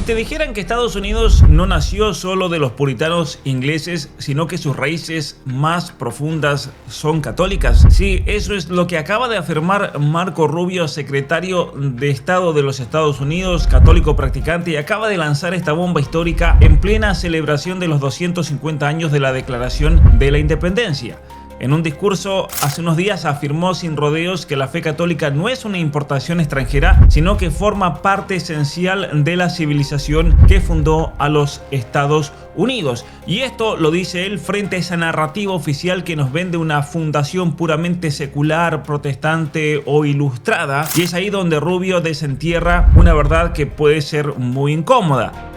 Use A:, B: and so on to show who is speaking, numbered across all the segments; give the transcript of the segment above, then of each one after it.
A: te dijeran que Estados Unidos no nació solo de los puritanos ingleses, sino que sus raíces más profundas son católicas. Sí, eso es lo que acaba de afirmar Marco Rubio, secretario de Estado de los Estados Unidos, católico practicante, y acaba de lanzar esta bomba histórica en plena celebración de los 250 años de la Declaración de la Independencia. En un discurso hace unos días afirmó sin rodeos que la fe católica no es una importación extranjera, sino que forma parte esencial de la civilización que fundó a los Estados Unidos. Y esto lo dice él frente a esa narrativa oficial que nos vende una fundación puramente secular, protestante o ilustrada. Y es ahí donde Rubio desentierra una verdad que puede ser muy incómoda.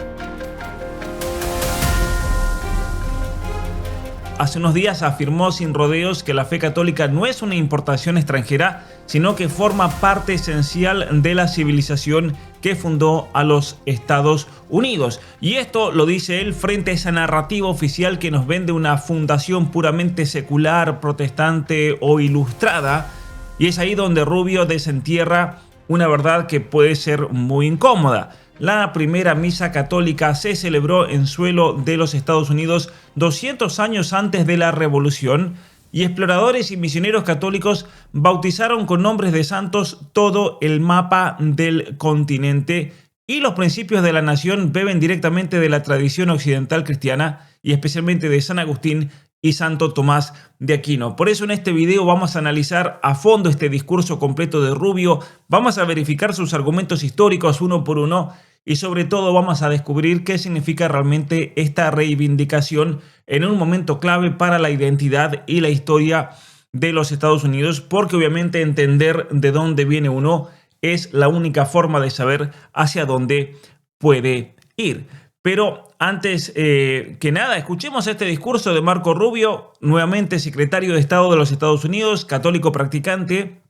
A: Hace unos días afirmó sin rodeos que la fe católica no es una importación extranjera, sino que forma parte esencial de la civilización que fundó a los Estados Unidos. Y esto lo dice él frente a esa narrativa oficial que nos vende una fundación puramente secular, protestante o ilustrada. Y es ahí donde Rubio desentierra una verdad que puede ser muy incómoda. La primera misa católica se celebró en suelo de los Estados Unidos 200 años antes de la Revolución, y exploradores y misioneros católicos bautizaron con nombres de santos todo el mapa del continente, y los principios de la nación beben directamente de la tradición occidental cristiana y especialmente de San Agustín y Santo Tomás de Aquino. Por eso en este video vamos a analizar a fondo este discurso completo de Rubio, vamos a verificar sus argumentos históricos uno por uno y sobre todo vamos a descubrir qué significa realmente esta reivindicación en un momento clave para la identidad y la historia de los Estados Unidos, porque obviamente entender de dónde viene uno es la única forma de saber hacia dónde puede ir. Pero antes que nada, escuchemos este discurso de Marco Rubio, nuevamente secretario de Estado de los Estados Unidos, católico practicante,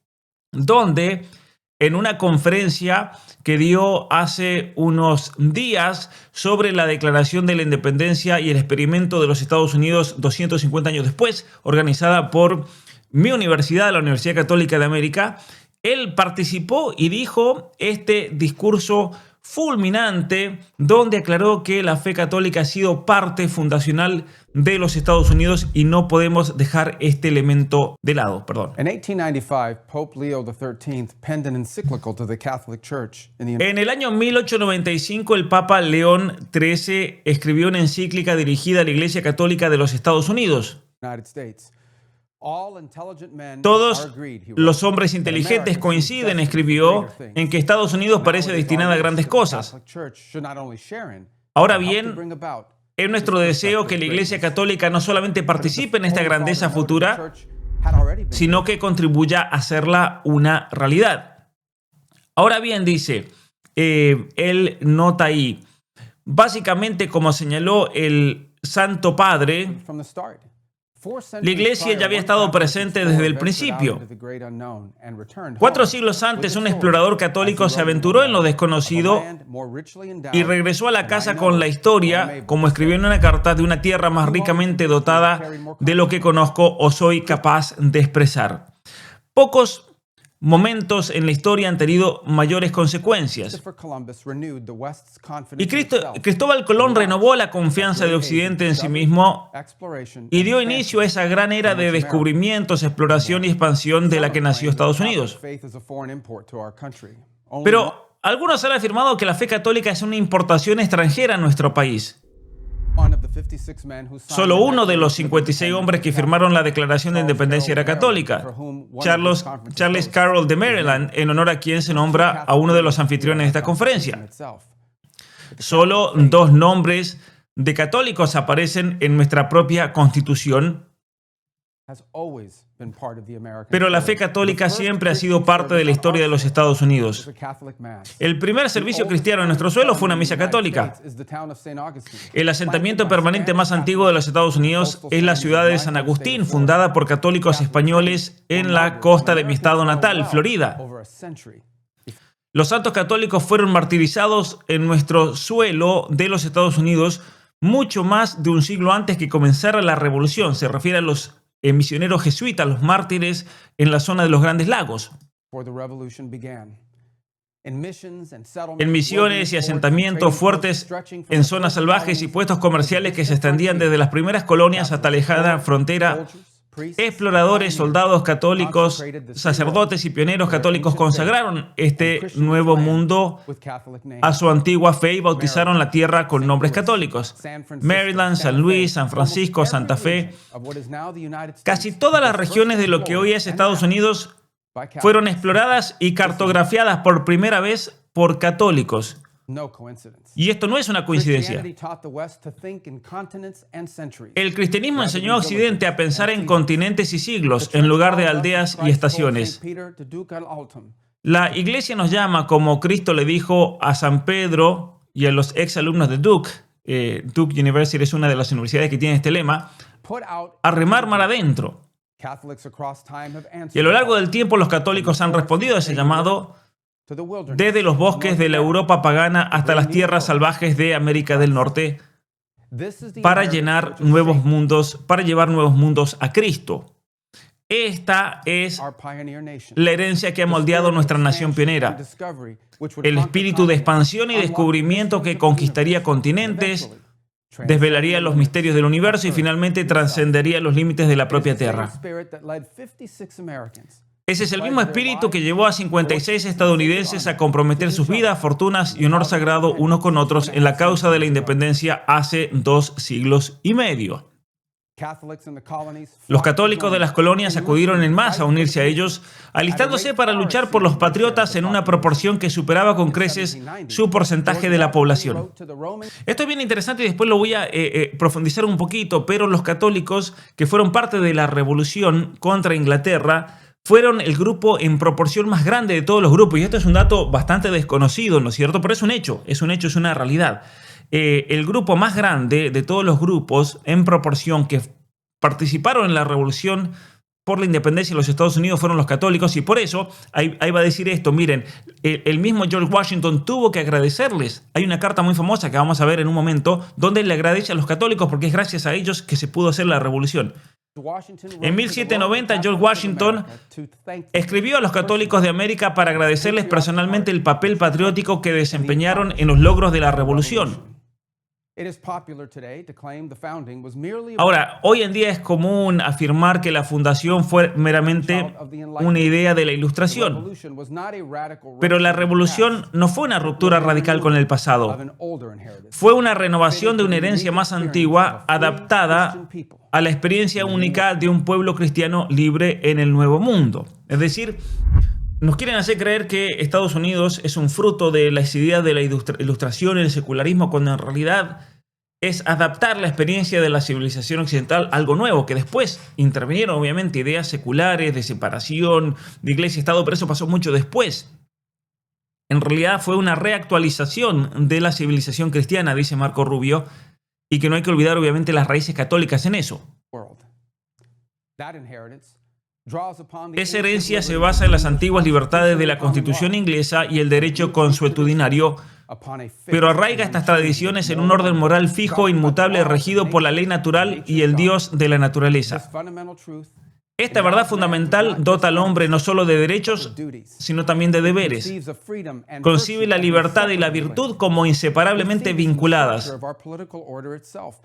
A: donde en una conferencia que dio hace unos días sobre la Declaración de la Independencia y el experimento de los Estados Unidos 250 años después, organizada por mi universidad, la Universidad Católica de América, él participó y dijo este discurso fulminante, donde aclaró que la fe católica ha sido parte fundacional de los Estados Unidos y no podemos dejar este elemento de lado.
B: In 1895, Pope Leo XIII penned an encyclical to the Catholic Church.
A: En el año 1895, el Papa León XIII escribió una encíclica dirigida a la Iglesia Católica de los Estados Unidos. Todos los hombres inteligentes coinciden, escribió, en que Estados Unidos parece destinada a grandes cosas. Ahora bien, es nuestro deseo que la Iglesia Católica no solamente participe en esta grandeza futura, sino que contribuya a hacerla una realidad. Ahora bien, dice, él nota ahí, básicamente como señaló el Santo Padre, la Iglesia ya había estado presente desde el principio. 4 siglos antes, un explorador católico se aventuró en lo desconocido y regresó a la casa con la historia, como escribió en una carta, de una tierra más ricamente dotada de lo que conozco o soy capaz de expresar. Pocos momentos en la historia han tenido mayores consecuencias. Y Cristóbal Colón renovó la confianza de Occidente en sí mismo y dio inicio a esa gran era de descubrimientos, exploración y expansión de la que nació Estados Unidos. Pero algunos han afirmado que la fe católica es una importación extranjera a nuestro país. Solo uno de los 56 hombres que firmaron la Declaración de Independencia era católica, Charles Carroll de Maryland, en honor a quien se nombra a uno de los anfitriones de esta conferencia. Solo 2 nombres de católicos aparecen en nuestra propia Constitución, pero la fe católica siempre ha sido parte de la historia de los Estados Unidos. El primer servicio cristiano en nuestro suelo fue una misa católica. El asentamiento permanente más antiguo de los Estados Unidos es la ciudad de San Agustín, fundada por católicos españoles en la costa de mi estado natal, Florida. Los santos católicos fueron martirizados en nuestro suelo de los Estados Unidos mucho más de un siglo antes que comenzara la revolución. Se refiere a los misioneros jesuitas, los mártires en la zona de los Grandes Lagos. en misiones y asentamientos fuertes en zonas salvajes y puestos comerciales que se extendían desde las primeras colonias hasta la lejana frontera. Exploradores, soldados católicos, sacerdotes y pioneros católicos consagraron este nuevo mundo a su antigua fe y bautizaron la tierra con nombres católicos. Maryland, San Luis, San Francisco, Santa Fe. Casi todas las regiones de lo que hoy es Estados Unidos fueron exploradas y cartografiadas por primera vez por católicos. Y esto no es una coincidencia. El cristianismo enseñó a Occidente a pensar en continentes y siglos, en lugar de aldeas y estaciones. La Iglesia nos llama, como Cristo le dijo a San Pedro y a los exalumnos de Duke, Duke University es una de las universidades que tiene este lema, a remar mar adentro. Y a lo largo del tiempo los católicos han respondido a ese llamado, desde los bosques de la Europa pagana hasta las tierras salvajes de América del Norte, para llevar nuevos mundos a Cristo. Esta es la herencia que ha moldeado nuestra nación pionera. El espíritu de expansión y descubrimiento que conquistaría continentes, desvelaría los misterios del universo y finalmente trascendería los límites de la propia Tierra. Ese es el mismo espíritu que llevó a 56 estadounidenses a comprometer sus vidas, fortunas y honor sagrado unos con otros en la causa de la independencia hace 2 siglos y medio. Los católicos de las colonias acudieron en masa a unirse a ellos, alistándose para luchar por los patriotas en una proporción que superaba con creces su porcentaje de la población. Esto es bien interesante y después lo voy a profundizar un poquito, pero los católicos que fueron parte de la revolución contra Inglaterra fueron el grupo en proporción más grande de todos los grupos. Y esto es un dato bastante desconocido, ¿no es cierto? Pero es un hecho, es una realidad. El grupo más grande de todos los grupos en proporción que participaron en la revolución por la independencia de los Estados Unidos fueron los católicos. Y por eso, ahí va a decir esto, miren, el mismo George Washington tuvo que agradecerles. Hay una carta muy famosa que vamos a ver en un momento, donde le agradece a los católicos porque es gracias a ellos que se pudo hacer la revolución. En 1790, George Washington escribió a los católicos de América para agradecerles personalmente el papel patriótico que desempeñaron en los logros de la revolución. Ahora, hoy en día es común afirmar que la fundación fue meramente una idea de la Ilustración. Pero la revolución no fue una ruptura radical con el pasado. Fue una renovación de una herencia más antigua, adaptada a la experiencia única de un pueblo cristiano libre en el Nuevo Mundo. Es decir, nos quieren hacer creer que Estados Unidos es un fruto de las ideas de la Ilustración y el secularismo, cuando en realidad es adaptar la experiencia de la civilización occidental a algo nuevo, que después intervinieron obviamente ideas seculares de separación de iglesia y Estado, pero eso pasó mucho después. En realidad fue una reactualización de la civilización cristiana, dice Marco Rubio, y que no hay que olvidar obviamente las raíces católicas en eso. Esa herencia se basa en las antiguas libertades de la Constitución inglesa y el derecho consuetudinario, pero arraiga estas tradiciones en un orden moral fijo, inmutable, regido por la ley natural y el Dios de la naturaleza. Esta verdad fundamental dota al hombre no solo de derechos, sino también de deberes. Concibe la libertad y la virtud como inseparablemente vinculadas.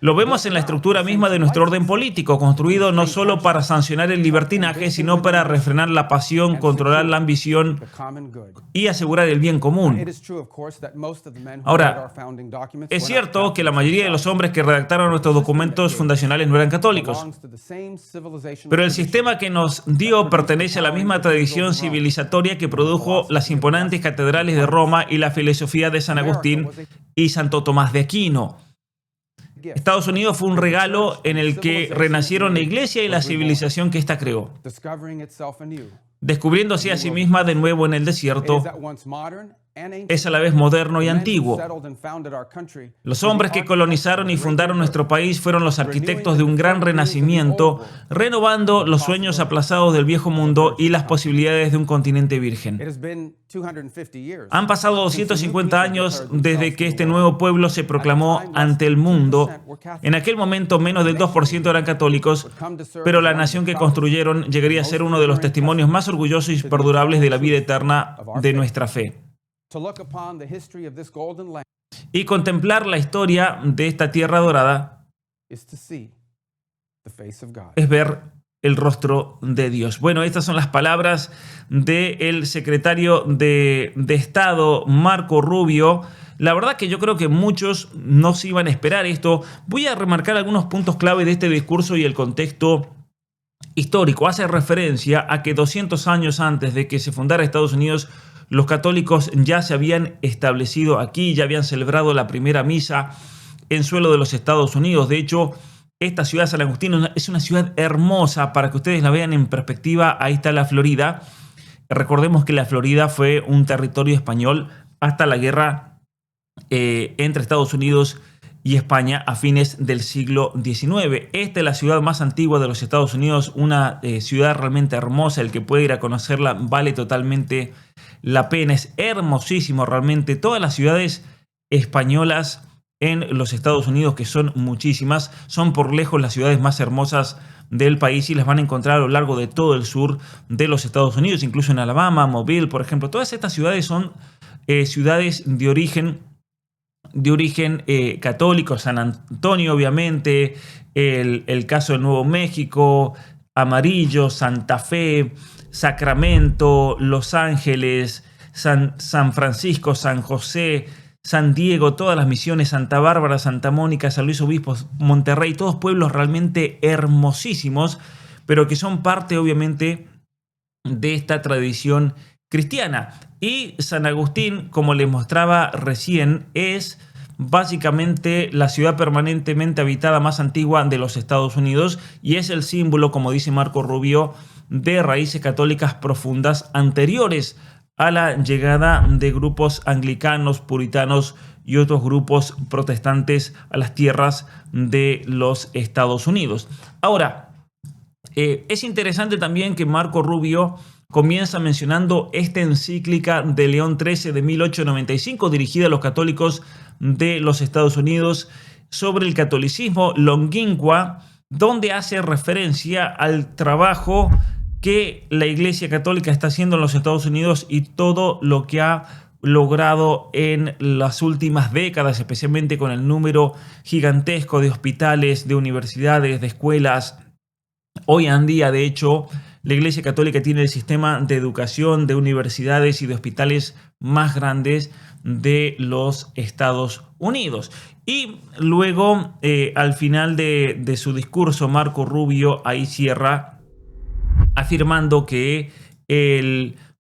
A: Lo vemos en la estructura misma de nuestro orden político, construido no solo para sancionar el libertinaje, sino para refrenar la pasión, controlar la ambición y asegurar el bien común. Ahora, es cierto que la mayoría de los hombres que redactaron nuestros documentos fundacionales no eran católicos, pero el sistema que nos dio pertenece a la misma tradición civilizatoria que produjo las imponentes catedrales de Roma y la filosofía de San Agustín y Santo Tomás de Aquino. Estados Unidos fue un regalo en el que renacieron la iglesia y la civilización que ésta creó, descubriéndose a sí misma de nuevo en el desierto. Es a la vez moderno y antiguo. Los hombres que colonizaron y fundaron nuestro país fueron los arquitectos de un gran renacimiento, renovando los sueños aplazados del viejo mundo y las posibilidades de un continente virgen. Han pasado 250 años desde que este nuevo pueblo se proclamó ante el mundo. En aquel momento menos del 2% eran católicos, pero la nación que construyeron llegaría a ser uno de los testimonios más orgullosos y perdurables de la vida eterna de nuestra fe.
B: To look upon the history of this golden land
A: Y contemplar la historia de esta tierra dorada
B: is to see the face of God.
A: es ver el rostro de Dios. Bueno, estas son las palabras del secretario de Estado, Marco Rubio. La verdad que yo creo que muchos no se iban a esperar esto. Voy a remarcar algunos puntos clave de este discurso y el contexto histórico. Hace referencia a que 200 años antes de que se fundara Estados Unidos, los católicos ya se habían establecido aquí, ya habían celebrado la primera misa en suelo de los Estados Unidos. De hecho, esta ciudad, San Agustín, es una ciudad hermosa. Para que ustedes la vean en perspectiva, ahí está la Florida. Recordemos que la Florida fue un territorio español hasta la guerra entre Estados Unidos y España a fines del siglo XIX. Esta es la ciudad más antigua de los Estados Unidos, una ciudad realmente hermosa. El que puede ir a conocerla vale totalmente la pena. Es hermosísimo realmente. Todas las ciudades españolas en los Estados Unidos, que son muchísimas, son por lejos las ciudades más hermosas del país y las van a encontrar a lo largo de todo el sur de los Estados Unidos, incluso en Alabama, Mobile, por ejemplo. Todas estas ciudades son ciudades de origen católico. San Antonio, obviamente, el caso de Nuevo México, Amarillo, Santa Fe, Sacramento, Los Ángeles, San Francisco, San José, San Diego, todas las misiones, Santa Bárbara, Santa Mónica, San Luis Obispo, Monterrey, todos pueblos realmente hermosísimos, pero que son parte, obviamente, de esta tradición cristiana. Y San Agustín, como les mostraba recién, es básicamente la ciudad permanentemente habitada más antigua de los Estados Unidos y es el símbolo, como dice Marco Rubio, de raíces católicas profundas anteriores a la llegada de grupos anglicanos, puritanos y otros grupos protestantes a las tierras de los Estados Unidos. Ahora, es interesante también que Marco Rubio comienza mencionando esta encíclica de León XIII de 1895 dirigida a los católicos de los Estados Unidos sobre el catolicismo Longínqua, donde hace referencia al trabajo que la Iglesia Católica está haciendo en los Estados Unidos y todo lo que ha logrado en las últimas décadas, especialmente con el número gigantesco de hospitales, de universidades, de escuelas. Hoy en día, de hecho, la Iglesia Católica tiene el sistema de educación, de universidades y de hospitales más grandes de los Estados Unidos. Y luego, al final de su discurso, Marco Rubio ahí cierra afirmando que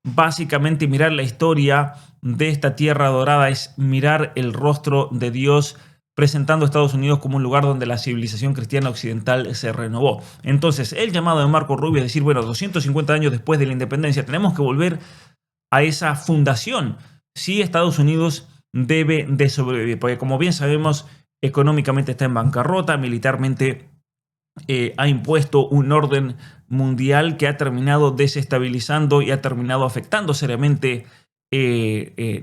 A: básicamente mirar la historia de esta tierra dorada es mirar el rostro de Dios, presentando a Estados Unidos como un lugar donde la civilización cristiana occidental se renovó. Entonces, el llamado de Marco Rubio es decir, bueno, 250 años después de la independencia, tenemos que volver a esa fundación. Sí, Estados Unidos debe de sobrevivir, porque como bien sabemos, económicamente está en bancarrota, militarmente ha impuesto un orden mundial que ha terminado desestabilizando y ha terminado afectando seriamente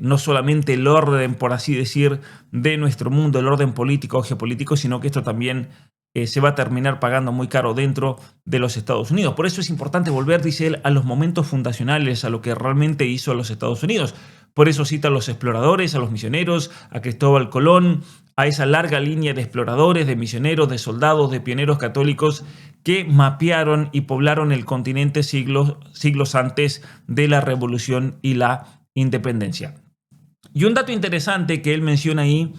A: no solamente el orden, por así decir, de nuestro mundo, el orden político o geopolítico, sino que esto también se va a terminar pagando muy caro dentro de los Estados Unidos. Por eso es importante volver, dice él, a los momentos fundacionales, a lo que realmente hizo los Estados Unidos. Por eso cita a los exploradores, a los misioneros, a Cristóbal Colón, a esa larga línea de exploradores, de misioneros, de soldados, de pioneros católicos que mapearon y poblaron el continente siglos antes de la Revolución y la Independencia. Y un dato interesante que él menciona ahí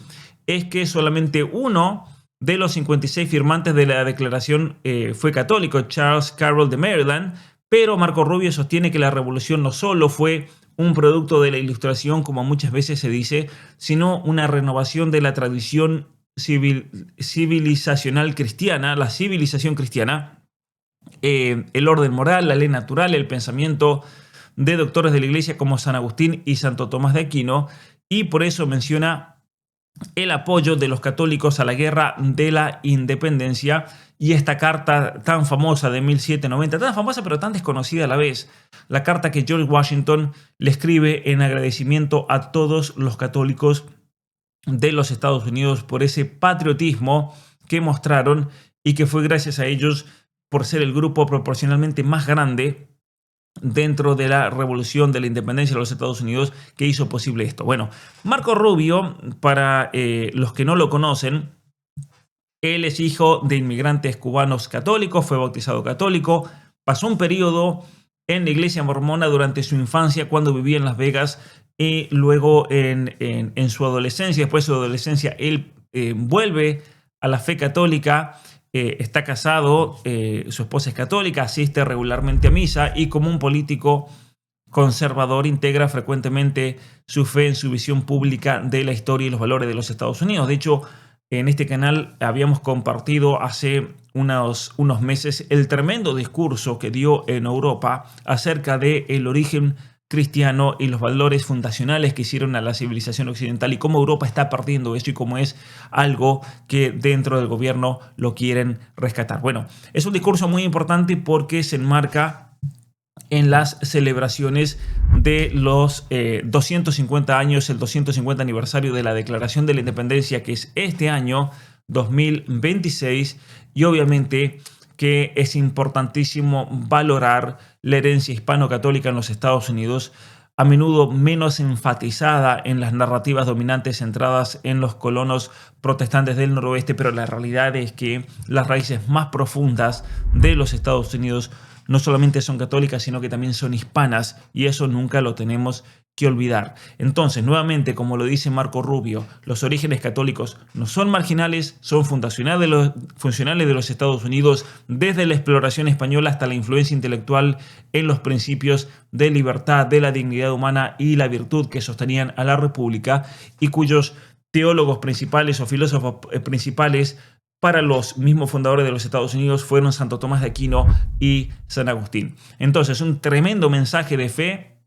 A: es que solamente uno de los 56 firmantes de la declaración fue católico, Charles Carroll de Maryland, pero Marco Rubio sostiene que la revolución no solo fue un producto de la Ilustración, como muchas veces se dice, sino una renovación de la tradición civilizacional cristiana, la civilización cristiana, el orden moral, la ley natural, el pensamiento de doctores de la Iglesia como San Agustín y Santo Tomás de Aquino, y por eso menciona el apoyo de los católicos a la guerra de la independencia y esta carta tan famosa de 1790, tan famosa pero tan desconocida a la vez, la carta que George Washington le escribe en agradecimiento a todos los católicos de los Estados Unidos por ese patriotismo que mostraron y que fue gracias a ellos por ser el grupo proporcionalmente más grande dentro de la revolución de la independencia de los Estados Unidos que hizo posible esto. Bueno, Marco Rubio, para los que no lo conocen, él es hijo de inmigrantes cubanos católicos, fue bautizado católico, pasó un periodo en la iglesia mormona durante su infancia cuando vivía en Las Vegas y luego en su adolescencia, después de su adolescencia, él vuelve a la fe católica. Está casado, su esposa es católica, asiste regularmente a misa y como un político conservador integra frecuentemente su fe en su visión pública de la historia y los valores de los Estados Unidos. De hecho, en este canal habíamos compartido hace unos meses el tremendo discurso que dio en Europa acerca del origen cristiano y los valores fundacionales que hicieron a la civilización occidental y cómo Europa está perdiendo eso y cómo es algo que dentro del gobierno lo quieren rescatar. Bueno, es un discurso muy importante porque se enmarca en las celebraciones de los 250 años, el 250 aniversario de la Declaración de la Independencia, que es este año 2026, y obviamente que es importantísimo valorar la herencia hispano-católica en los Estados Unidos, a menudo menos enfatizada en las narrativas dominantes centradas en los colonos protestantes del noroeste, pero la realidad es que las raíces más profundas de los Estados Unidos no solamente son católicas, sino que también son hispanas, y eso nunca lo tenemos que olvidar. Entonces, nuevamente, como lo dice Marco Rubio, los orígenes católicos no son marginales, son funcionales de los Estados Unidos, desde la exploración española hasta la influencia intelectual en los principios de libertad, de la dignidad humana y la virtud que sostenían a la República, y cuyos teólogos principales o filósofos principales para los mismos fundadores de los Estados Unidos fueron Santo Tomás de Aquino y San Agustín. Entonces, un tremendo mensaje de fe,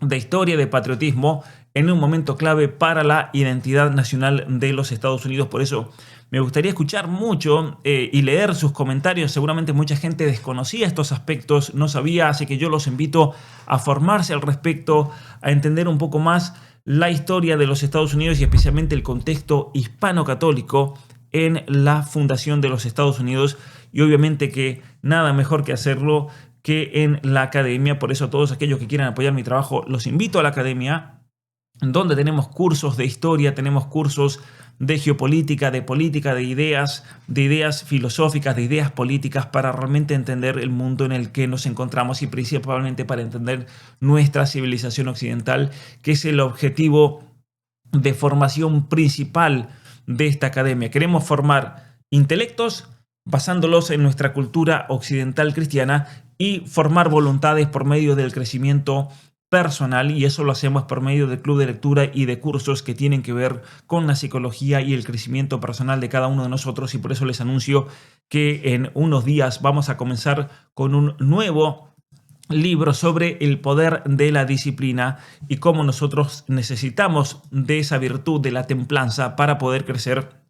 A: de historia, de patriotismo en un momento clave para la identidad nacional de los Estados Unidos. Por eso me gustaría escuchar mucho y leer sus comentarios. Seguramente mucha gente desconocía estos aspectos, no sabía, así que yo los invito a formarse al respecto, a entender un poco más la historia de los Estados Unidos y especialmente el contexto hispano-católico en la fundación de los Estados Unidos, y obviamente que nada mejor que hacerlo que en la academia. Por eso todos aquellos que quieran apoyar mi trabajo, los invito a la academia, donde tenemos cursos de historia, tenemos cursos de geopolítica, de ideas filosóficas, de ideas políticas, para realmente entender el mundo en el que nos encontramos y principalmente para entender nuestra civilización occidental, que es el objetivo de formación principal de esta academia. Queremos formar intelectos basándolos en nuestra cultura occidental cristiana y formar voluntades por medio del crecimiento personal, y eso lo hacemos por medio del club de lectura y de cursos que tienen que ver con la psicología y el crecimiento personal de cada uno de nosotros. Y por eso les anuncio que en unos días vamos a comenzar con un nuevo libro sobre el poder de la disciplina y cómo nosotros necesitamos de esa virtud de la templanza para poder crecer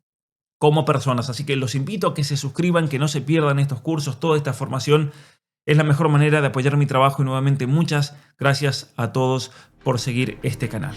A: como personas. Así que los invito a que se suscriban, que no se pierdan estos cursos. Toda esta formación es la mejor manera de apoyar mi trabajo, y nuevamente muchas gracias a todos por seguir este canal.